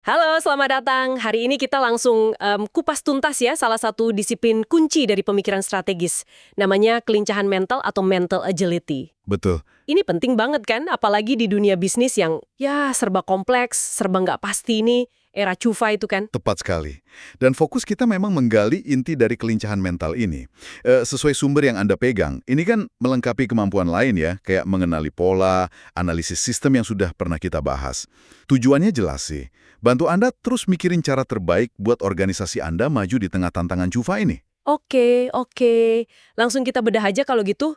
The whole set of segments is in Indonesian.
Halo, selamat datang. Hari ini kita langsung kupas tuntas ya salah satu disiplin kunci dari pemikiran strategis. Namanya kelincahan mental atau mental agility. Betul. Ini penting banget kan, apalagi di dunia bisnis yang ya serba kompleks, serba nggak pasti ini, era cufa itu kan. Tepat sekali. Dan fokus kita memang menggali inti dari kelincahan mental ini. Sesuai sumber yang Anda pegang, ini kan melengkapi kemampuan lain ya, kayak mengenali pola, analisis sistem yang sudah pernah kita bahas. Tujuannya jelas sih, bantu Anda terus mikirin cara terbaik buat organisasi Anda maju di tengah tantangan cufa ini. Oke. Langsung kita bedah aja kalau gitu.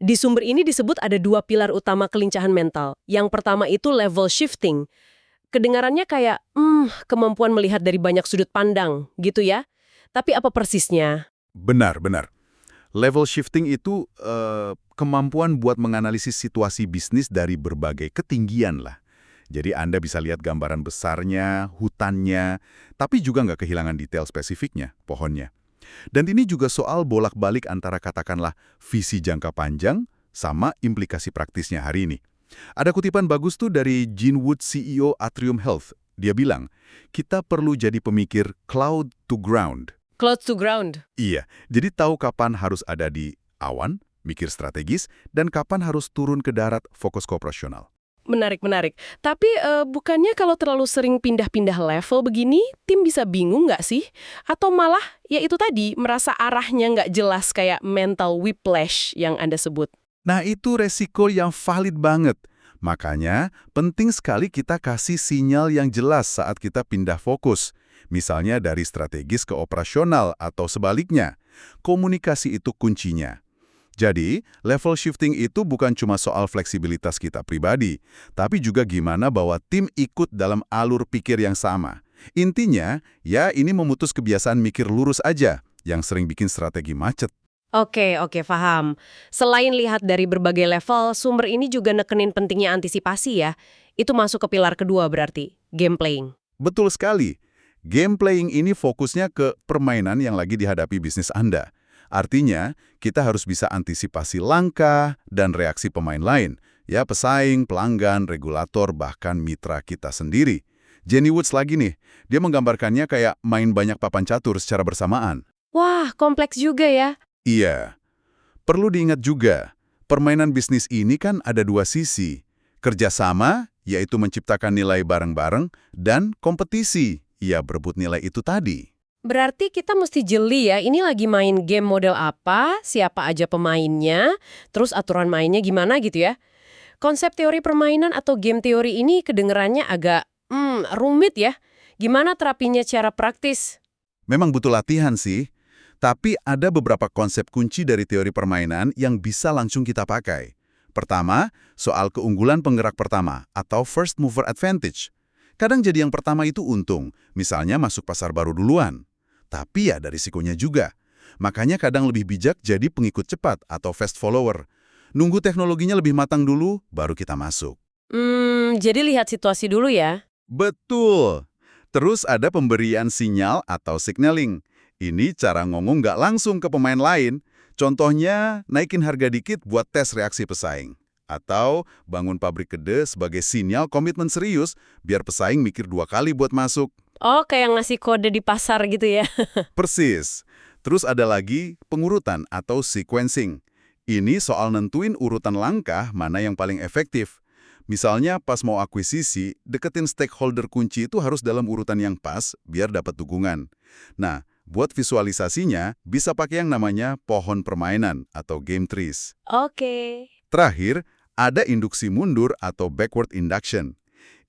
Di sumber ini disebut ada dua pilar utama kelincahan mental. Yang pertama itu level shifting. Kedengarannya kayak, kemampuan melihat dari banyak sudut pandang, gitu ya. Tapi apa persisnya? Benar. Level shifting itu kemampuan buat menganalisis situasi bisnis dari berbagai ketinggian lah. Jadi Anda bisa lihat gambaran besarnya, hutannya, tapi juga nggak kehilangan detail spesifiknya, pohonnya. Dan ini juga soal bolak-balik antara katakanlah visi jangka panjang sama implikasi praktisnya hari ini. Ada kutipan bagus tuh dari Gene Wood, CEO Atrium Health. Dia bilang, kita perlu jadi pemikir cloud to ground. Close to ground. Iya, jadi tahu kapan harus ada di awan, mikir strategis, dan kapan harus turun ke darat, fokus ke operasional. Menarik. Tapi bukannya kalau terlalu sering pindah-pindah level begini, tim bisa bingung nggak sih? Atau malah, ya itu tadi, merasa arahnya nggak jelas kayak mental whiplash yang Anda sebut. Nah, itu resiko yang valid banget. Makanya, penting sekali kita kasih sinyal yang jelas saat kita pindah fokus. Misalnya dari strategis ke operasional atau sebaliknya. Komunikasi itu kuncinya. Jadi, level shifting itu bukan cuma soal fleksibilitas kita pribadi, tapi juga gimana bahwa tim ikut dalam alur pikir yang sama. Intinya, ya ini memutus kebiasaan mikir lurus aja, yang sering bikin strategi macet. Oke, paham. Selain lihat dari berbagai level, sumber ini juga nekenin pentingnya antisipasi ya. Itu masuk ke pilar kedua berarti, game playing. Betul sekali. Game playing ini fokusnya ke permainan yang lagi dihadapi bisnis Anda. Artinya, kita harus bisa antisipasi langkah dan reaksi pemain lain, ya pesaing, pelanggan, regulator, bahkan mitra kita sendiri. Jenny Woods lagi nih, dia menggambarkannya kayak main banyak papan catur secara bersamaan. Wah, kompleks juga ya. Iya, perlu diingat juga, permainan bisnis ini kan ada dua sisi. Kerjasama, yaitu menciptakan nilai bareng-bareng, dan kompetisi, ya berebut nilai itu tadi. Berarti kita mesti jeli ya, ini lagi main game model apa, siapa aja pemainnya, terus aturan mainnya gimana gitu ya. Konsep teori permainan atau game teori ini kedengerannya agak rumit ya. Gimana terapinya secara praktis? Memang butuh latihan sih, tapi ada beberapa konsep kunci dari teori permainan yang bisa langsung kita pakai. Pertama, soal keunggulan penggerak pertama atau first mover advantage. Kadang jadi yang pertama itu untung, misalnya masuk pasar baru duluan. Tapi ya ada risikonya juga. Makanya kadang lebih bijak jadi pengikut cepat atau fast follower. Nunggu teknologinya lebih matang dulu, baru kita masuk. Jadi lihat situasi dulu ya. Betul. Terus ada pemberian sinyal atau signaling. Ini cara ngomong nggak langsung ke pemain lain. Contohnya, naikin harga dikit buat tes reaksi pesaing. Atau bangun pabrik gede sebagai sinyal komitmen serius, biar pesaing mikir dua kali buat masuk. Oh, kayak ngasih kode di pasar gitu ya. Persis. Terus ada lagi pengurutan atau sequencing. Ini soal nentuin urutan langkah mana yang paling efektif. Misalnya pas mau akuisisi, deketin stakeholder kunci itu harus dalam urutan yang pas biar dapat dukungan. Nah, buat visualisasinya bisa pakai yang namanya pohon permainan atau game trees. Oke. Terakhir, ada induksi mundur atau backward induction.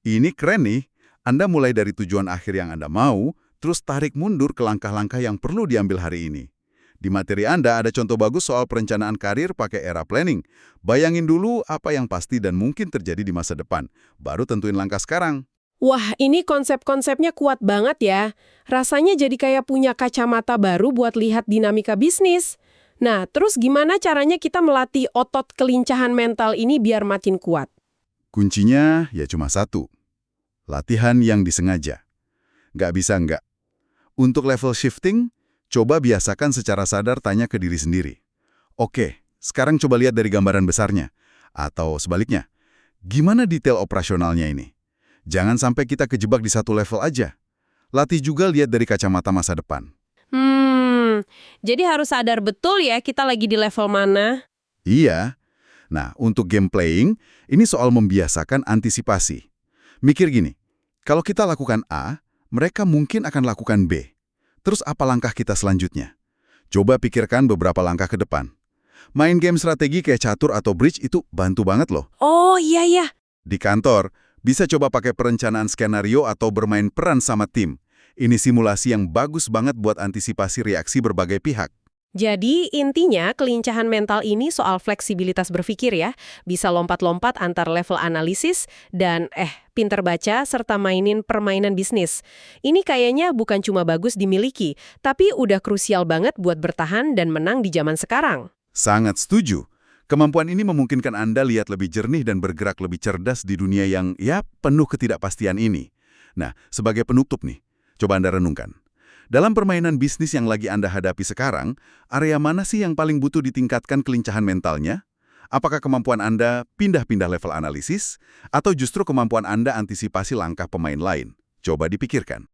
Ini keren nih. Anda mulai dari tujuan akhir yang Anda mau, terus tarik mundur ke langkah-langkah yang perlu diambil hari ini. Di materi Anda ada contoh bagus soal perencanaan karir pakai era planning. Bayangin dulu apa yang pasti dan mungkin terjadi di masa depan. Baru tentuin langkah sekarang. Wah, ini konsep-konsepnya kuat banget ya. Rasanya jadi kayak punya kacamata baru buat lihat dinamika bisnis. Nah, terus gimana caranya kita melatih otot kelincahan mental ini biar makin kuat? Kuncinya ya cuma satu. Latihan yang disengaja. Nggak bisa nggak. Untuk level shifting, coba biasakan secara sadar tanya ke diri sendiri. Oke, sekarang coba lihat dari gambaran besarnya. Atau sebaliknya, gimana detail operasionalnya ini? Jangan sampai kita kejebak di satu level aja. Latih juga lihat dari kacamata masa depan. Jadi harus sadar betul ya kita lagi di level mana. Iya. Nah, untuk game playing, ini soal membiasakan antisipasi. Mikir gini, kalau kita lakukan A, mereka mungkin akan lakukan B. Terus apa langkah kita selanjutnya? Coba pikirkan beberapa langkah ke depan. Main game strategi kayak catur atau bridge itu bantu banget loh. Oh iya ya. Di kantor, bisa coba pakai perencanaan skenario atau bermain peran sama tim. Ini simulasi yang bagus banget buat antisipasi reaksi berbagai pihak. Jadi intinya kelincahan mental ini soal fleksibilitas berpikir ya. Bisa lompat-lompat antar level analisis dan pinter baca serta mainin permainan bisnis. Ini kayaknya bukan cuma bagus dimiliki, tapi udah krusial banget buat bertahan dan menang di zaman sekarang. Sangat setuju. Kemampuan ini memungkinkan Anda lihat lebih jernih dan bergerak lebih cerdas di dunia yang penuh ketidakpastian ini. Nah, sebagai penutup nih, coba Anda renungkan. Dalam permainan bisnis yang lagi Anda hadapi sekarang, area mana sih yang paling butuh ditingkatkan kelincahan mentalnya? Apakah kemampuan Anda pindah-pindah level analisis, atau justru kemampuan Anda antisipasi langkah pemain lain? Coba dipikirkan.